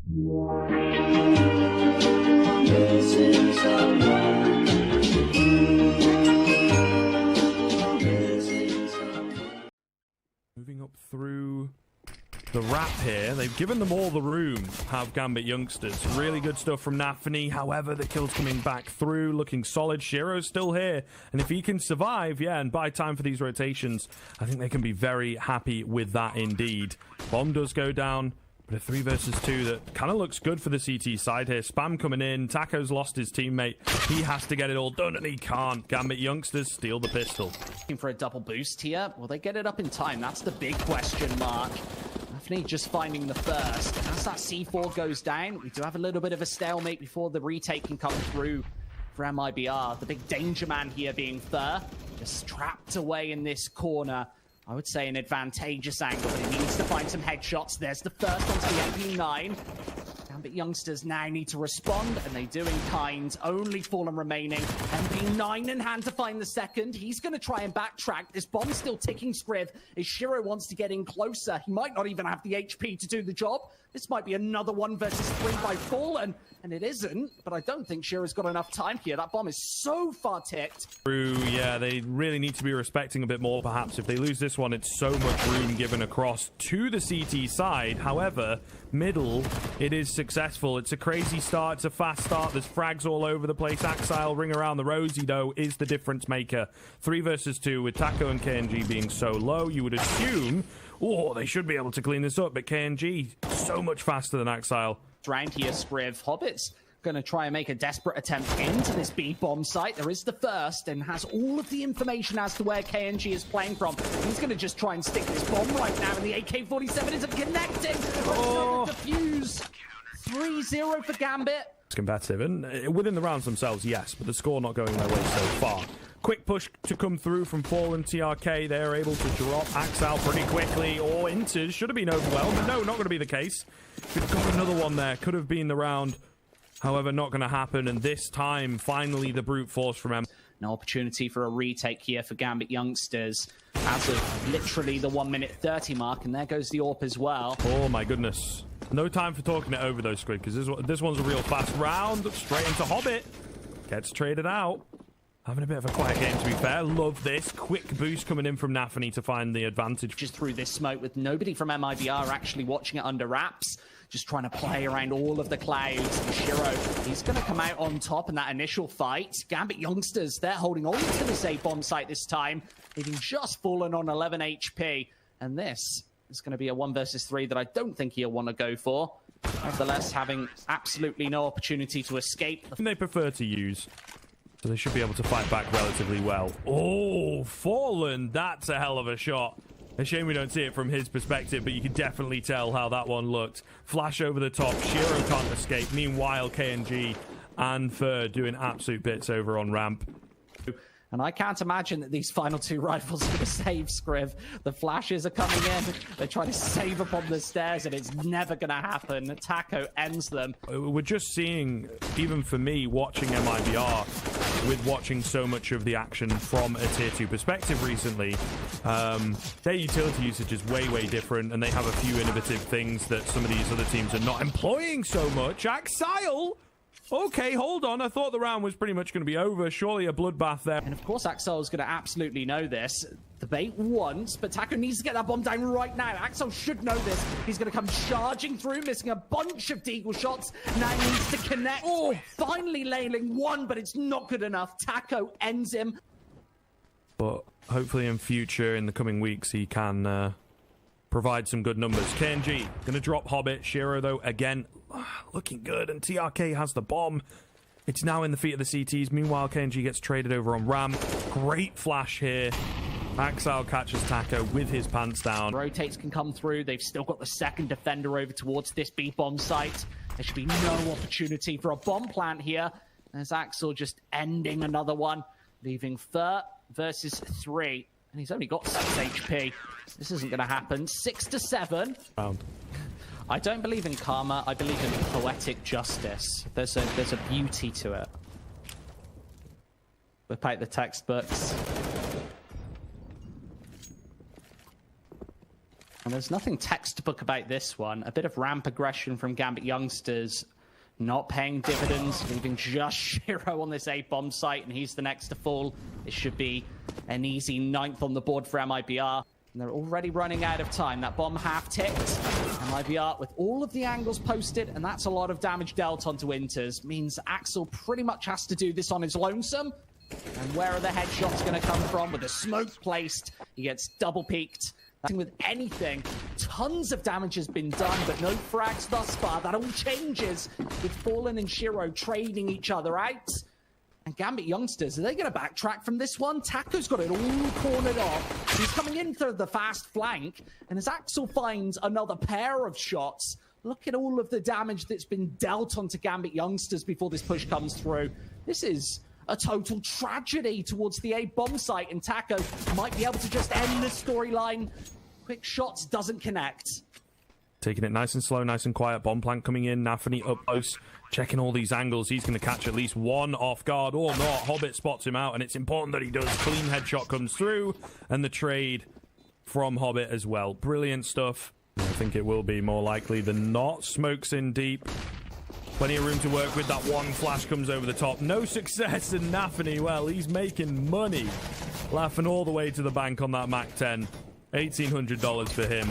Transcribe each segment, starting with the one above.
Moving up through the wrap here. They've given them all the room, have Gambit youngsters. Really good stuff from Nafany. However, the kill's coming back through, looking solid. Shiro's still here. And if he can survive, yeah, and buy time for these rotations, I think they can be very happy with that indeed. Bomb does go down. But a 3 versus 2 that kind of looks good for the CT side here. Spam coming in. Taco's lost his teammate. He has to get it all done, and he can't. Gambit youngsters steal the pistol. Looking for a double boost here. Will they get it up in time? That's the big question mark. Nafany just finding the first. As that C4 goes down, we do have a little bit of a stalemate before the retake can come through for MIBR. The big danger man here being Thur. Just trapped away in this corner. I would say an advantageous angle, but he needs to find some headshots. There's the first onto the MP9. Gambit youngsters now need to respond, and they do in kind. Only Fallen remaining. MP9 in hand to find the second. He's going to try and backtrack. This bomb's still ticking, Scriv. As Shiro wants to get in closer, he might not even have the HP to do the job. This might be another 1 versus 3 by Fallen, and it isn't, but I don't think Shiro's got enough time here. That bomb is so far ticked. True, yeah, they really need to be respecting a bit more, perhaps. If they lose this one, it's so much room given across to the CT side. However, middle, it is successful. It's a crazy start. It's a fast start. There's frags all over the place. Axile, ring around the rosy, though, is the difference maker. 3 versus 2 with Taco and KNG being so low. You would assume, oh, they should be able to clean this up, but KNG, so much faster than Axile. Round here, Scriv. Hobbit's going to try and make a desperate attempt into this B-bomb site. There is the first and has all of the information as to where KNG is playing from. He's going to just try and stick this bomb right now, and the AK-47 isn't connecting. Oh, defuse. 3-0 for Gambit. It's competitive, and within the rounds themselves, yes, but the score not going their way so far. Quick push to come through from Fallen TRK. They're able to drop Axel pretty quickly. Or Inters should have been overwhelmed, but no, not going to be the case. We've got another one there. Could have been the round. However, not going to happen. And this time, finally, the brute force from M. No opportunity for a retake here for Gambit youngsters. As of literally the 1 minute 30 mark. And there goes the AWP as well. Oh, my goodness. No time for talking it over, though, Squid, because this one's a real fast round. Straight into Hobbit. Gets traded out. Having a bit of a quiet game, to be fair. Love this. Quick boost coming in from Nafany to find the advantage. Just through this smoke with nobody from MIBR actually watching it under wraps. Just trying to play around all of the clouds. Shiro, he's going to come out on top in that initial fight. Gambit youngsters, they're holding on to the safe bomb site this time. Leaving just Fallen on 11 HP. And this is going to be a 1 versus 3 that I don't think he'll want to go for. Nevertheless, having absolutely no opportunity to escape. They prefer to use. So they should be able to fight back relatively well. Oh, Fallen. That's a hell of a shot. A shame we don't see it from his perspective, but you can definitely tell how that one looked. Flash over the top. Shiro can't escape. Meanwhile, KNG and Fur doing absolute bits over on ramp. And I can't imagine that these final 2 rifles are going to save Scriv. The flashes are coming in. They're trying to save up on the stairs, and it's never going to happen. Taco ends them. We're just seeing, even for me, watching MIBR, with watching so much of the action from a tier 2 perspective recently, their utility usage is way, way different, and they have a few innovative things that some of these other teams are not employing so much. Axile! Okay, hold on. I thought the round was pretty much going to be over. Surely a bloodbath there. And of course, Axel is going to absolutely know this. The bait once, but Taco needs to get that bomb down right now. Axel should know this. He's going to come charging through, missing a bunch of deagle shots. Now he needs to connect. Oh, finally nailing one, but it's not good enough. Taco ends him. But hopefully in future, in the coming weeks, he can provide some good numbers. KNG going to drop Hobbit. Shiro, though, again, looking good. And TRK has the bomb. It's now in the feet of the CTs. Meanwhile, KNG gets traded over on ramp. Great flash here. Axel catches Taco with his pants down. Rotates can come through. They've still got the second defender over towards this B-bomb site. There should be no opportunity for a bomb plant here. There's Axel just ending another one, leaving Fur versus 3. And he's only got 6 HP. This isn't going to happen. 6-7. I don't believe in karma. I believe in poetic justice. There's a beauty to it. Whip out the textbooks. And there's nothing textbook about this one. A bit of ramp aggression from Gambit youngsters. Not paying dividends, leaving just Shiro on this A-bomb site, and he's the next to fall. It should be an easy 9th on the board for MIBR. And they're already running out of time. That bomb half ticked. MIBR with all of the angles posted, and that's a lot of damage dealt onto Inters. Means Axel pretty much has to do this on his lonesome. And where are the headshots going to come from? With the smoke placed, he gets double peeked. With anything, tons of damage has been done, but no frags thus far. That all changes with Fallen and Shiro trading each other out. And Gambit youngsters, are they going to backtrack from this one? Taco's got it all cornered off. He's coming in through the fast flank, and as Axel finds another pair of shots, look at all of the damage that's been dealt onto Gambit youngsters before this push comes through. This is a total tragedy towards the A-bomb site, and Taco might be able to just end this storyline. Quick shots doesn't connect. Taking it nice and slow, nice and quiet. Bomb plant coming in, Nafany up close, checking all these angles. He's going to catch at least one off guard or not. Hobbit spots him out, and it's important that he does. Clean headshot comes through, and the trade from Hobbit as well. Brilliant stuff. I think it will be more likely than not. Smokes in deep. Plenty of room to work with. That one flash comes over the top. No success in Nafany. Well, he's making money. Laughing all the way to the bank on that Mac 10. $1,800 for him.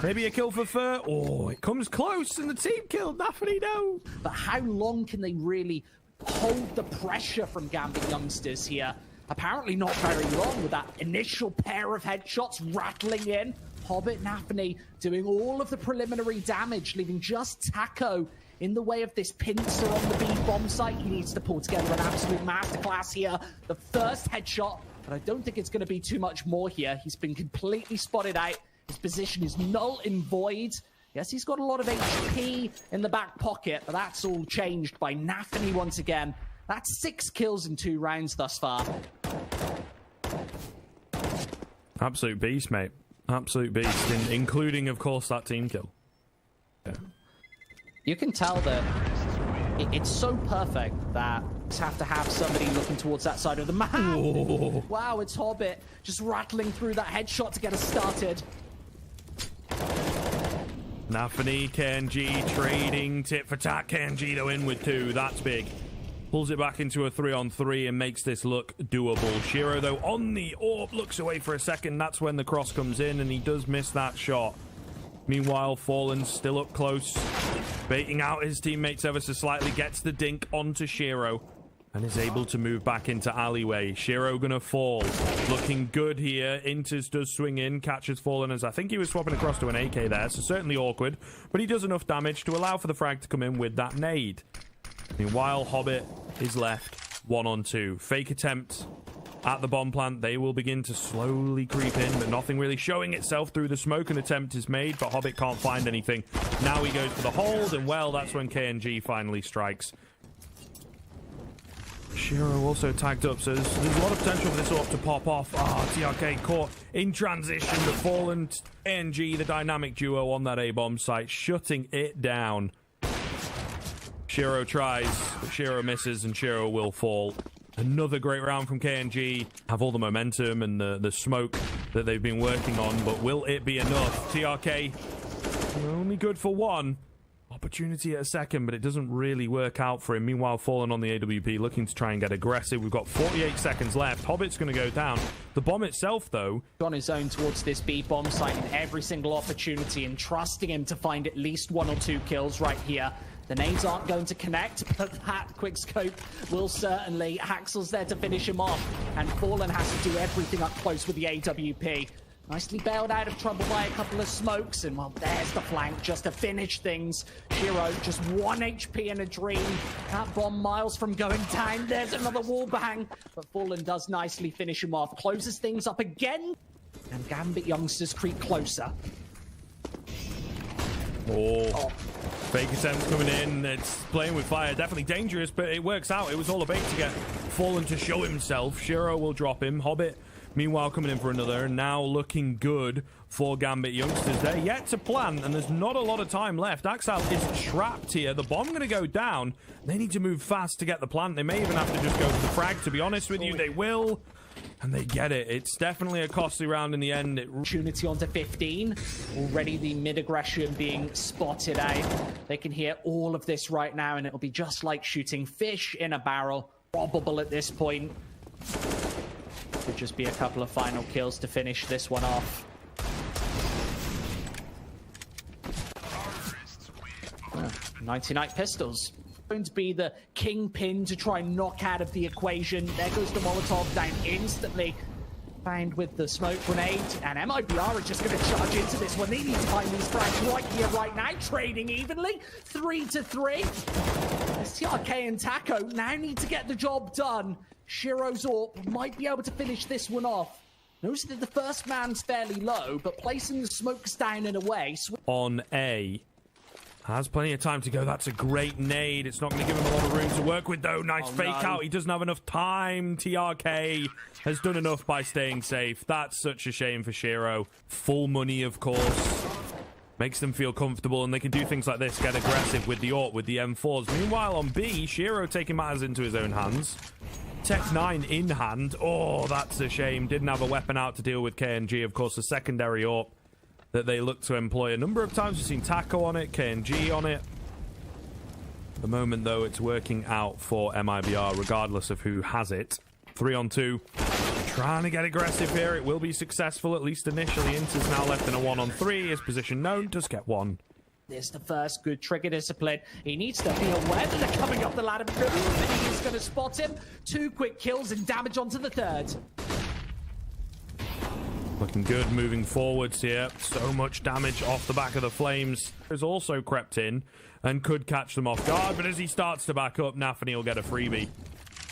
Maybe a kill for Fur. Oh, it comes close, and the team killed Nafany. No. But how long can they really hold the pressure from Gambit youngsters here? Apparently not very long, with that initial pair of headshots rattling in. Hobbit, Nafany doing all of the preliminary damage, leaving just Taco in the way of this pincer on the B-bomb site. He needs to pull together an absolute masterclass here. The first headshot, but I don't think it's going to be too much more here. He's been completely spotted out. His position is null and void. Yes, he's got a lot of HP in the back pocket, but that's all changed by Nafany once again. That's 6 kills in 2 rounds thus far. Absolute beast, mate. Absolute beast, including, of course, that team kill. Yeah. You can tell that it's so perfect that you have to have somebody looking towards that side of the map. Ooh. Wow, it's Hobbit just rattling through that headshot to get us started. Nafany, KNG trading tit for tat. KNG though in with 2. That's big. Pulls it back into a 3-on-3 and makes this look doable. Shiro though on the AWP looks away for a second. That's when the cross comes in, and he does miss that shot. Meanwhile, Fallen's still up close, baiting out his teammates ever so slightly, gets the dink onto Shiro, and is able to move back into alleyway. Shiro gonna fall. Looking good here. Inters does swing in, catches Fallen, as I think he was swapping across to an AK there, so certainly awkward, but he does enough damage to allow for the frag to come in with that nade. Meanwhile, Hobbit is left 1-on-2. Fake attempt at the bomb plant. They will begin to slowly creep in, but nothing really showing itself through the smoke. An attempt is made, but Hobbit can't find anything. Now he goes for the hold, and well, that's when KNG finally strikes. Shiro also tagged up, so there's a lot of potential for this AWP to pop off. TRK caught in transition. The Fallen KNG, the dynamic duo on that A-bomb site, shutting it down. Shiro tries, but Shiro misses, and Shiro will fall. Another great round from KNG. Have all the momentum and the smoke that they've been working on, but will it be enough? TRK only good for 1. Opportunity at a second, but it doesn't really work out for him. Meanwhile, Fallen on the AWP, looking to try and get aggressive. We've got 48 seconds left. Hobbit's going to go down. The bomb itself, though, on his own towards this B-bomb site in every single opportunity, and trusting him to find at least 1 or 2 kills right here. The nades aren't going to connect, but that quick scope will certainly. Axel's there to finish him off, and Fallen has to do everything up close with the AWP. Nicely bailed out of trouble by a couple of smokes, and well, there's the flank just to finish things. Shiro just 1 HP in a dream. That bomb miles from going down. There's another wall bang, but Fallen does nicely finish him off. Closes things up again, and Gambit youngsters creep closer. Oh. Fake attempts coming in. It's playing with fire. Definitely dangerous, but it works out. It was all a bait to get Fallen to show himself. Shiro will drop him. Hobbit, meanwhile, coming in for another. And now looking good for Gambit youngsters. They're yet to plant, and there's not a lot of time left. Axel is trapped here. The bomb going to go down. They need to move fast to get the plant. They may even have to just go for the frag. To be honest with you, they will. and they get it. It's definitely a costly round in the end. Opportunity onto 15. Already the mid-aggression being spotted out. They can hear all of this right now, and it'll be just like shooting fish in a barrel. Probable at this point. Could just be a couple of final kills to finish this one off. 99 pistols. Going to be the kingpin to try and knock out of the equation. There goes the Molotov down instantly. Found with the smoke grenade, and MIBR are just going to charge into this one. They need to find these frags right here, right now, trading evenly. 3-3. STRK and Taco now need to get the job done. Shiro's AWP might be able to finish this one off. Notice that the first man's fairly low, but placing the smokes down and away. On A. Has plenty of time to go. That's a great nade. It's not going to give him a lot of room to work with, though. Nice fake out. He doesn't have enough time. TRK has done enough by staying safe. That's such a shame for Shiro. Full money, of course. Makes them feel comfortable, and they can do things like this. Get aggressive with the AWP, with the M4s. Meanwhile, on B, Shiro taking matters into his own hands. Tech 9 in hand. Oh, that's a shame. Didn't have a weapon out to deal with KNG. Of course, the secondary AWP that they look to employ a number of times. We've seen Taco on it, KNG on it. At the moment, though, it's working out for MIBR, regardless of who has it. 3-on-2. Trying to get aggressive here. It will be successful, at least initially. Inter's now left in a 1-on-3. His position known. Does get one. There's the first good trigger discipline. He needs to be aware that they're coming up the ladder. He is going to spot him. 2 quick kills and damage onto the third. Looking good moving forwards here. So much damage off the back of the flames. Has also crept in and could catch them off guard, but as he starts to back up, Nafany will get a freebie.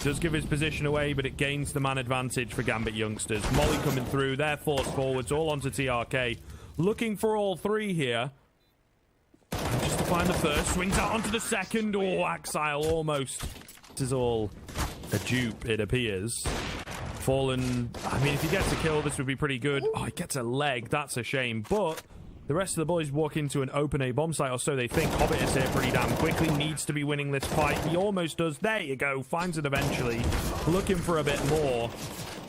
Does give his position away, but it gains the man advantage for Gambit youngsters. Molly coming through. They're forced forwards, all onto TRK. Looking for all 3 here. And just to find the first. Swings out onto the second. Oh, Axile almost. This is all a dupe, it appears. Fallen. I mean, if he gets a kill, this would be pretty good. Oh, he gets a leg. That's a shame. But the rest of the boys walk into an open A bomb site, or so they think. Hobbit is here pretty damn quickly. Needs to be winning this fight. He almost does. There you go. Finds it eventually. Looking for a bit more.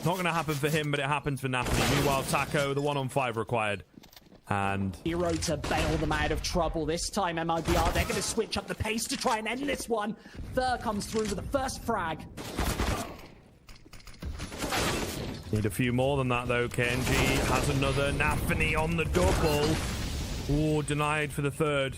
Not going to happen for him, but it happens for Nafany. Meanwhile, Taco, the 1-on-5 required. And Hero to bail them out of trouble. This time, MIBR, they're going to switch up the pace to try and end this one. Thur comes through with the first frag. Need a few more than that, though. KNG has another. Nafany on the double. Oh, denied for the third.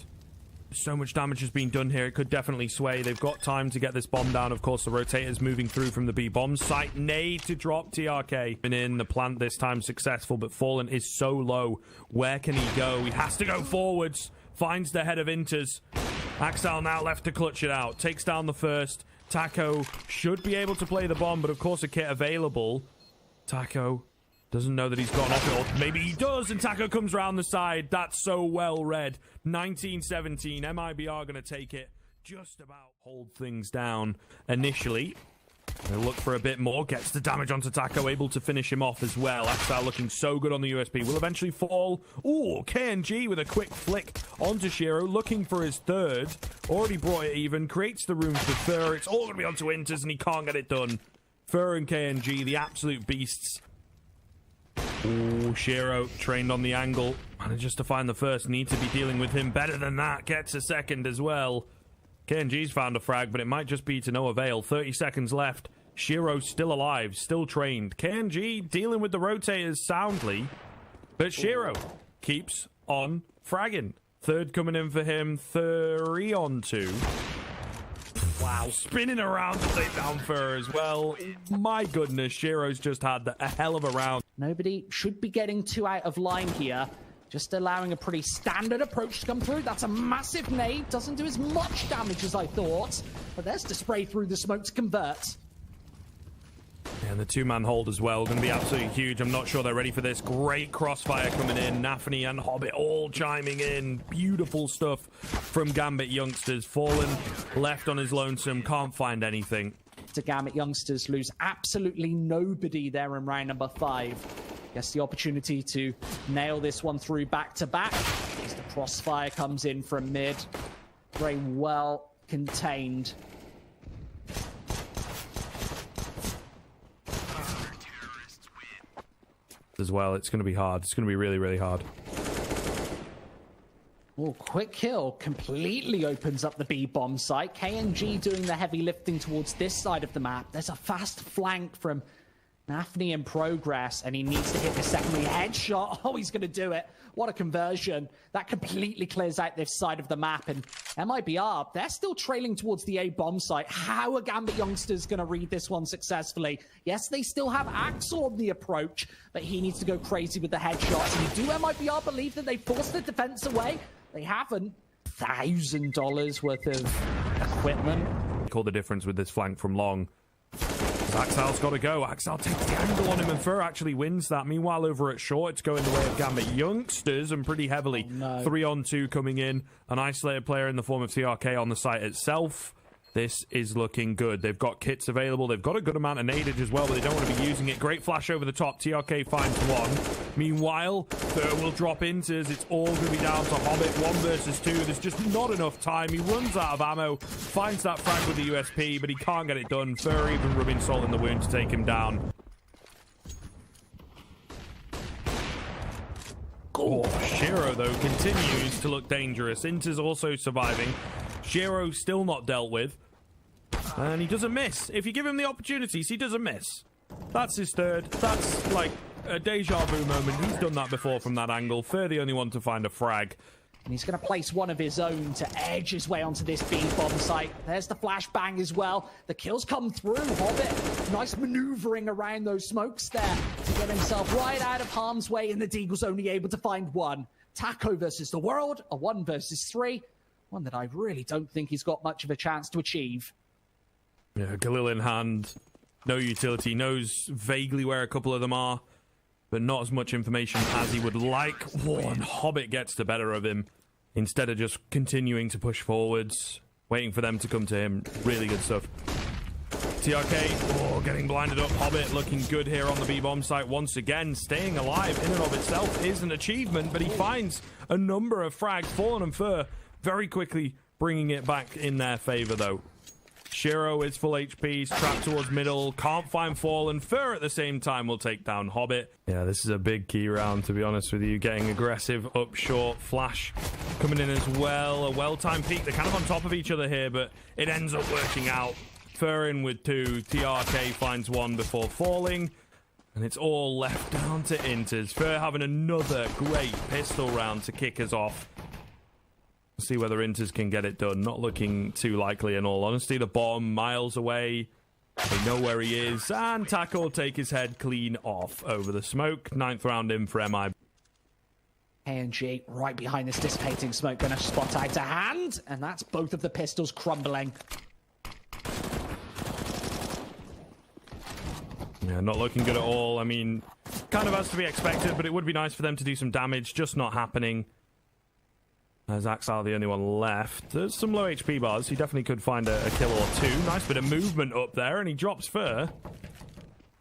So much damage has been done here. It could definitely sway. They've got time to get this bomb down. Of course, the rotator's moving through from the B bomb site. Nade to drop TRK. Been in the plant this time successful, but Fallen is so low. Where can he go? He has to go forwards. Finds the head of Inters. Axel now left to clutch it out. Takes down the first. Taco should be able to play the bomb, but of course a kit available. Taco doesn't know that he's gone off it, or maybe he does, and Taco comes around the side. That's so well read. 19-17, MIBR going to take it. Just about hold things down initially. They look for a bit more, gets the damage onto Taco, able to finish him off as well. Axel looking so good on the USP, will eventually fall. Ooh, KNG with a quick flick onto Shiro, looking for his third. Already brought it even, creates the room for Thur. It's all going to be onto Inters, and he can't get it done. Thur and KNG, the absolute beasts. Ooh, Shiro trained on the angle. Manages to find the first. Need to be dealing with him better than that. Gets a second as well. KNG's found a frag, but it might just be to no avail. 30 seconds left. Shiro's still alive, still trained. KNG dealing with the rotators soundly, but Shiro keeps on fragging. Third coming in for him. 3-on-2. Wow, spinning around to take down Fur as well. My goodness, Shiro's just had a hell of a round. Nobody should be getting too out of line here. Just allowing a pretty standard approach to come through. That's a massive nade. Doesn't do as much damage as I thought. But there's to spray through the smoke to convert. And the 2-man hold as well. Going to be absolutely huge. I'm not sure they're ready for this. Great crossfire coming in. Nafany and Hobbit all chiming in. Beautiful stuff from Gambit youngsters. Fallen left on his lonesome. Can't find anything. To Gambit youngsters lose absolutely nobody there in round number 5. Guess the opportunity to nail this one through back to back as the crossfire comes in from mid. Very well contained. as well. It's going to be hard. It's going to be really, really hard. Oh, quick kill completely opens up the B bomb site. KNG doing the heavy lifting towards this side of the map. There's a fast flank from Nafny in progress, and he needs to hit the secondary headshot. Oh, he's going to do it. What a conversion. That completely clears out this side of the map. And MIBR, they're still trailing towards the A bomb site. How are Gambit youngsters going to read this one successfully? Yes, they still have Axel on the approach, but he needs to go crazy with the headshots. And do MIBR believe that they forced the defense away? They haven't. $1,000 worth of equipment. Call the difference with this flank from long. Axel's got to go. Axel takes the angle on him, and Fur actually wins that. Meanwhile, over at short, it's going the way of Gambit youngsters, and pretty heavily. 3-on-2 coming in. An isolated player in the form of TRK on the site itself. This is looking good. They've got kits available. They've got a good amount of nadage as well, but they don't want to be using it. Great flash over the top. TRK finds one. Meanwhile, Fur will drop into as it's all going to be down to Hobbit. 1 versus 2. There's just not enough time. He runs out of ammo, finds that frag with the USP, but he can't get it done. Fur even rubbing salt in the wound to take him down. Oh, Shiro, though, continues to look dangerous. Inter's also surviving. Shiro still not dealt with. And he doesn't miss. If you give him the opportunities, he doesn't miss. That's his third. That's like a deja vu moment. He's done that before from that angle. Fur the only one to find a frag. And he's going to place one of his own to edge his way onto this B bomb site. There's the flashbang as well. The kills come through. Hobbit, nice maneuvering around those smokes there to get himself right out of harm's way, and the Deagle's only able to find one. Taco versus the world, a 1 versus 3. One that I really don't think he's got much of a chance to achieve. Yeah, Galil in hand. No utility. Knows vaguely where a couple of them are, but not as much information as he would like. Oh, and Hobbit gets the better of him instead of just continuing to push forwards, waiting for them to come to him. Really good stuff. TRK, getting blinded up. Hobbit looking good here on the B-bomb site once again. Staying alive in and of itself is an achievement, but he finds a number of frags. Fallen and Fur very quickly bringing it back in their favor, though. Shiro is full HP, he's trapped towards middle, can't find Fallen. Fur at the same time will take down Hobbit. Yeah, this is a big key round, to be honest with you. Getting aggressive up short. Flash coming in as well. A well-timed peek. They're kind of on top of each other here, but it ends up working out. Fur in with 2. TRK finds 1 before falling. And it's all left down to Inters. Fur having another great pistol round to kick us off. See whether Inters can get it done. Not looking too likely in all honesty. The bomb miles away. They know where he is. And Taco will take his head clean off over the smoke. 9th round in for MI. KNG right behind this dissipating smoke. Going to spot out to hand. And that's both of the pistols crumbling. Yeah, not looking good at all. I mean, kind of has to be expected, but it would be nice for them to do some damage. Just not happening. As Axel the only one left. There's some low HP bars. He definitely could find a kill or 2. Nice bit of movement up there, and he drops Fur.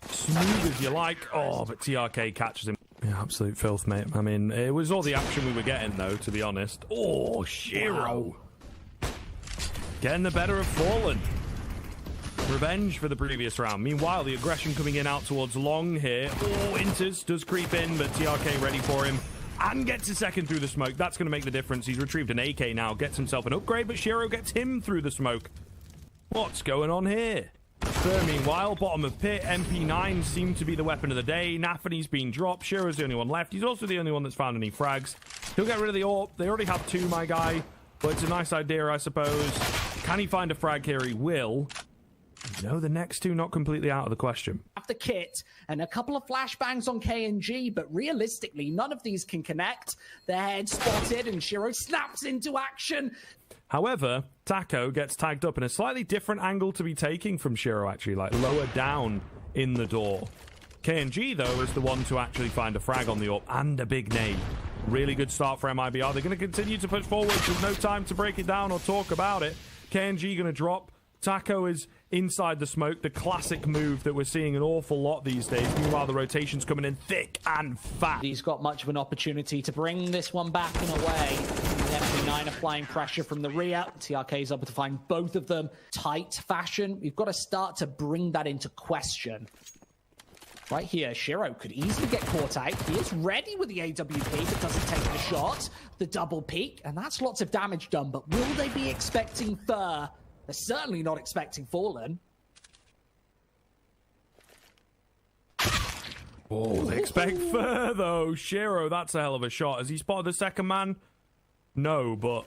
Smooth as you like. Oh, but TRK catches him. Yeah, absolute filth, mate. I mean, it was all the action we were getting, though, to be honest. Oh, Shiro. Wow. Getting the better of Fallen. Revenge for the previous round. Meanwhile, the aggression coming in out towards long here. Oh, Inters does creep in, but TRK ready for him. And gets a second through the smoke. That's going to make the difference. He's retrieved an AK now. Gets himself an upgrade, but Shiro gets him through the smoke. What's going on here? Fur, meanwhile, bottom of pit. MP9 seem to be the weapon of the day. Nafany's been dropped. Shiro's the only one left. He's also the only one that's found any frags. He'll get rid of the AWP. They already have 2, my guy. But it's a nice idea, I suppose. Can he find a frag here? He will. No, the next 2 not completely out of the question. The kit and a couple of flashbangs on KNG, but realistically, none of these can connect. The head spotted, and Shiro snaps into action. However, Taco gets tagged up in a slightly different angle to be taking from Shiro, actually, like lower down in the door. KNG, though, is the one to actually find a frag on the AWP and a big nade. Really good start for MIBR. They're going to continue to push forward. There's no time to break it down or talk about it. KNG going to drop. Taco is inside the smoke, the classic move that we're seeing an awful lot these days. Meanwhile, the rotation's coming in thick and fat. He's got much of an opportunity to bring this one back in a way. The MP9 applying pressure from the rear. TRK is able to find both of them. Tight fashion. We've got to start to bring that into question. Right here, Shiro could easily get caught out. He is ready with the AWP, but doesn't take the shot. The double peek, and that's lots of damage done. But will they be expecting Fur? They're certainly not expecting Fallen. Oh, they expect Fur, though. Shiro, that's a hell of a shot. Has he spotted the second man? No, but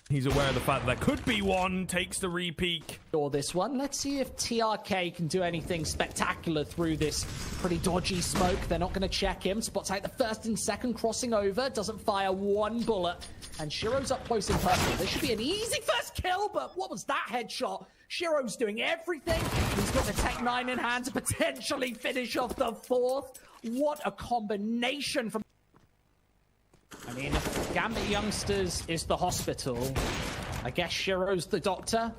he's aware of the fact that there could be one. Takes the re-peek. Or this one. Let's see if TRK can do anything spectacular through this pretty dodgy smoke. They're not going to check him. Spots out the first and second, crossing over. Doesn't fire one bullet. And Shiro's up close and personal. This should be an easy first kill, but what was that headshot? Shiro's doing everything. He's got the Tech 9 in hand to potentially finish off the fourth. What a combination from... I mean, Gambit Youngsters is the hospital. I guess Shiro's the doctor.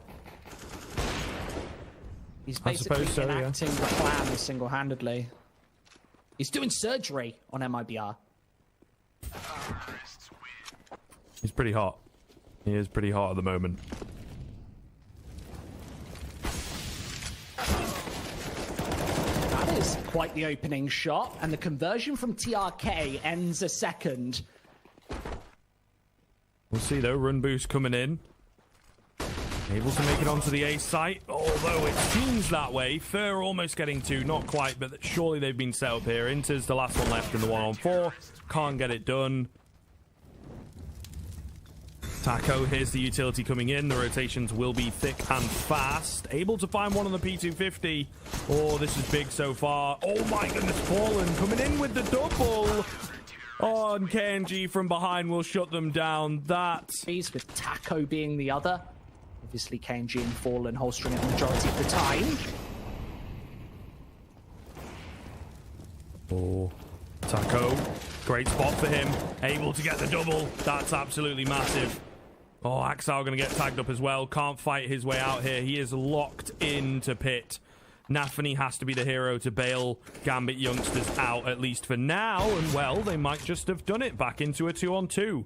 He's basically enacting the plan single-handedly. He's doing surgery on MIBR. He's pretty hot. He is pretty hot at the moment. That is quite the opening shot, and the conversion from TRK ends a second. We'll see, though. Run boost coming in. Able to make it onto the A site, although it seems that way. Fur almost getting two, not quite, but surely they've been set up here. Inter's the last one left in the 1-on-4. Can't get it done. Taco, here's the utility coming in. The rotations will be thick and fast. Able to find one on the P250. Oh, this is big so far. Oh my goodness, Fallen coming in with the double. Oh, and KNG from behind will shut them down. That... With Taco being the other. Obviously, KNG and Fallen holstering it the majority of the time. Oh, Taco. Great spot for him. Able to get the double. That's absolutely massive. Oh, Axel going to get tagged up as well. Can't fight his way out here. He is locked into pit. Nafany has to be the hero to bail Gambit Youngsters out, at least for now. And, well, they might just have done it. Back into a 2-on-2.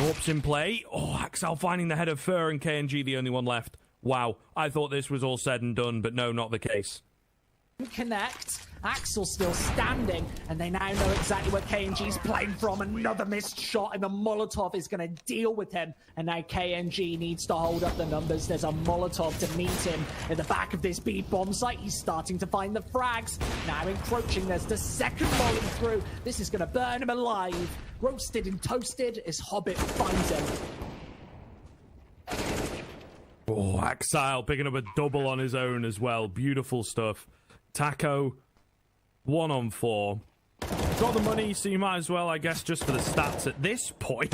Warps in play. Oh, Axel finding the head of Fur and KNG the only one left. Wow. I thought this was all said and done, but no, not the case. Connect. Axel still standing, and they now know exactly where KNG's playing from. Another missed shot, and the Molotov is going to deal with him. And now KNG needs to hold up the numbers. There's a Molotov to meet him at the back of this B bomb site. He's starting to find the frags. Now encroaching. There's the second rolling through. This is going to burn him alive. Roasted and toasted as Hobbit finds him. Oh, Axel picking up a double on his own as well. Beautiful stuff. Taco, 1-on-4. Got the money, so you might as well, I guess, just for the stats at this point.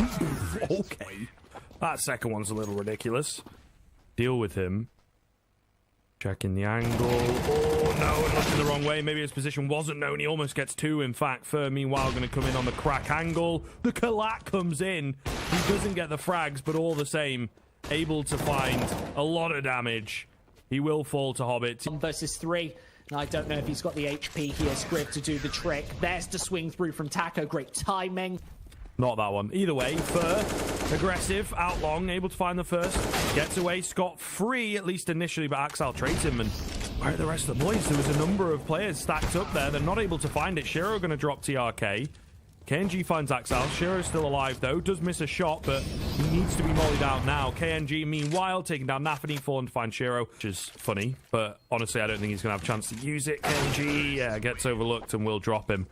Okay. That second one's a little ridiculous. Deal with him. Checking the angle. Oh, no, and looking the wrong way. Maybe his position wasn't known. He almost gets two, in fact. Fur, meanwhile, going to come in on the crack angle. The Kalat comes in. He doesn't get the frags, but all the same, able to find a lot of damage. He will fall to Hobbit. 1 versus 3. I don't know if he's got the HP here, Scrib, to do the trick. There's the swing through from Taco. Great timing. Not that one. Either way, Fur, aggressive, out long, able to find the first. Gets away scot-free, at least initially, but Axel trades him. And where are the rest of the boys? There was a number of players stacked up there. They're not able to find it. Shiro going to drop TRK. KNG finds Axel. Shiro's still alive, though. Does miss a shot, but he needs to be mollied out now. KNG, meanwhile, taking down Nafany, falling to find Shiro, which is funny. But honestly, I don't think he's going to have a chance to use it. KNG, yeah, gets overlooked and will drop him.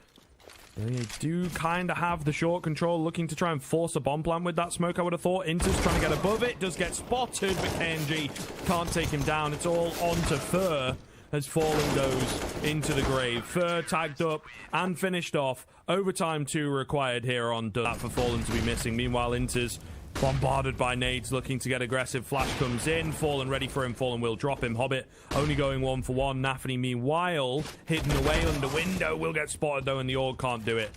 They do kind of have the short control, looking to try and force a bomb plant with that smoke, I would have thought. Inter's trying to get above it. Does get spotted, but KNG can't take him down. It's all onto Fur as Fallen goes into the grave. Fur tagged up and finished off. Overtime 2 required here on that for Fallen to be missing. Meanwhile, Inter's bombarded by nades, looking to get aggressive. Flash comes in. Fallen ready for him. Fallen will drop him. Hobbit only going 1-for-1. Nafany, meanwhile, hidden away under window. Will get spotted, though, and the Org can't do it.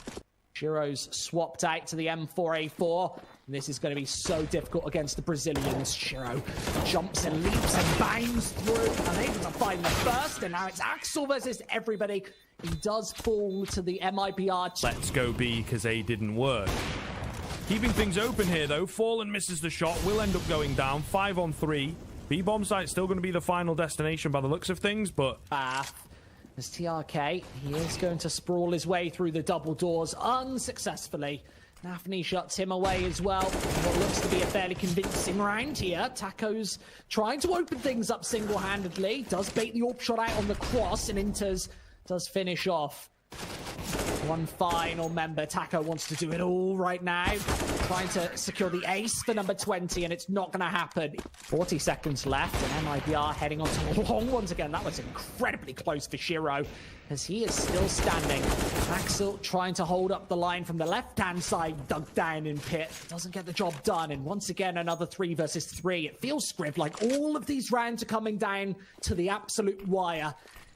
Shiro's swapped out to the M4A4. This is going to be so difficult against the Brazilians. Shiro jumps and leaps and bangs through, unable to find the first, and now it's Axel versus everybody. He does fall to the MIBR. Let's go B, because A didn't work. Keeping things open here, though. Fallen misses the shot, will end up going down. 5-on-3. B-bomb site still going to be the final destination by the looks of things, but... As TRK, he is going to sprawl his way through the double doors unsuccessfully. Nafni shuts him away as well. What looks to be a fairly convincing round here. Taco's trying to open things up single-handedly. Does bait the AWP shot out on the cross, and Inters does finish off. One final member. Taco wants to do it all right now. Trying to secure the ace for number 20, and it's not going to happen. 40 seconds left, and MIBR heading onto the long ones again. That was incredibly close for Shiro, as he is still standing. Axel trying to hold up the line from the left-hand side, dug down in pit. Doesn't get the job done, and once again, another 3 versus 3. It feels, Scriv, like all of these rounds are coming down to the absolute wire.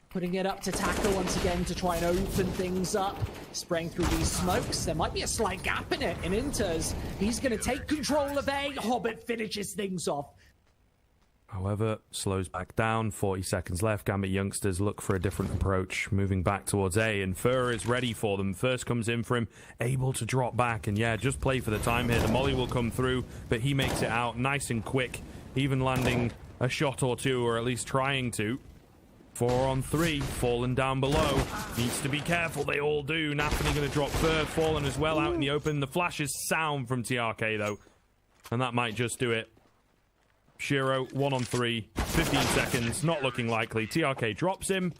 Putting it up to Taco once again to try and open things up. Spraying through these smokes. There might be a slight gap in it. In Inters, he's going to take control of A. Hobbit finishes things off. However, slows back down. 40 seconds left. Gambit youngsters look for a different approach. Moving back towards A, and Fur is ready for them. First comes in for him. Able to drop back. And yeah, just play for the time here. The molly will come through, but he makes it out nice and quick. Even landing a shot or two, or at least trying to. 4 on 3, fallen down below. Needs to be careful, they all do. Nafni going to drop third, fallen as well out in the open. The flashes sound from TRK though, and that might just do it. Shiro, 1 on 3, 15 seconds, not looking likely. TRK drops him.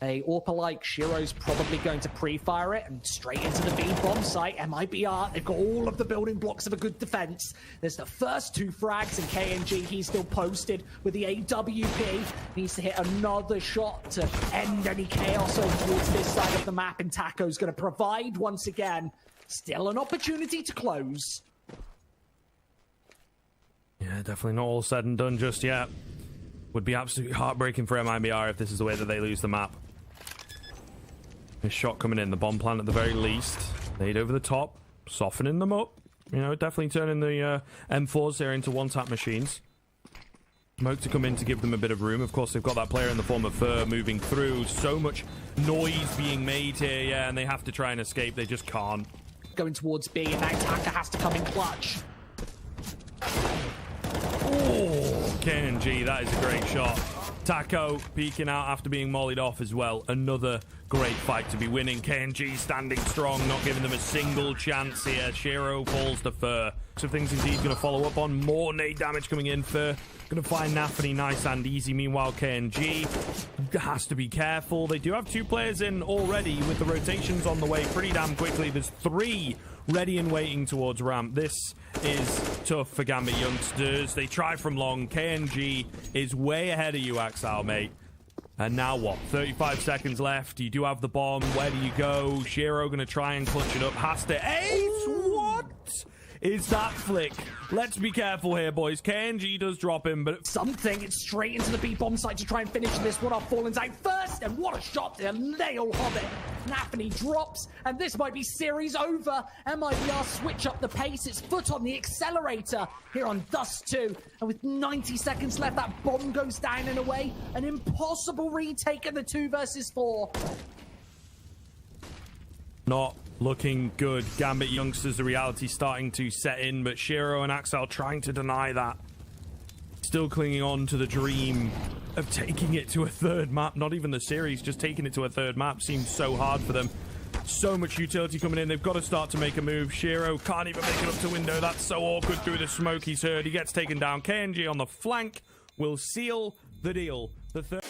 A AWP like Shiro's probably going to pre-fire it and straight into the B-bomb site. MIBR, they've got all of the building blocks of a good defense. There's the first 2 frags, and KNG, he's still posted with the AWP. Needs to hit another shot to end any chaos over towards this side of the map, and Taco's going to provide once again. Still an opportunity to close. Yeah, definitely not all said and done just yet. Would be absolutely heartbreaking for MIBR if this is the way that they lose the map. This shot coming in, the bomb plant at the very least. Nade over the top, softening them up. You know, definitely turning the M4s there into one-tap machines. Smoke to come in to give them a bit of room. Of course, they've got that player in the form of Fur moving through. So much noise being made here, yeah, and they have to try and escape. They just can't. Going towards B, and now Taka has to come in clutch. Oh, KNG, that is a great shot. Taco peeking out after being mollied off as well. Another great fight to be winning. KNG standing strong, not giving them a single chance here. Shiro falls to Fur. So things indeed going to follow up on. More nade damage coming in. Fur going to find Nafni nice and easy. Meanwhile, KNG has to be careful. They do have 2 players in already with the rotations on the way pretty damn quickly. There's 3 ready and waiting towards ramp. This is tough for Gambit youngsters. They try from long. KNG is way ahead of you, Axel, mate. And now what? 35 seconds left. You do have the bomb. Where do you go? Shiro going to try and clutch it up. Has to ace. What is that flick? Let's be careful here, boys. KNG does drop him, but something. It's straight into the B-bomb site to try and finish this one off. Fallen's out first, and what a shot to nail Hobbit. Nafni drops, and this might be series over. MIBR switch up the pace. It's foot on the accelerator here on Dust 2. And with 90 seconds left, that bomb goes down and away. An impossible retake in the 2 versus 4. Not looking good. Gambit youngsters, the reality starting to set in, but Shiro and Axel trying to deny that. Still clinging on to the dream of taking it to a 3rd map. Not even the series, just taking it to a 3rd map seems so hard for them. So much utility coming in. They've got to start to make a move. Shiro can't even make it up to window. That's so awkward through the smoke he's heard. He gets taken down. KNG on the flank will seal the deal. The 3rd...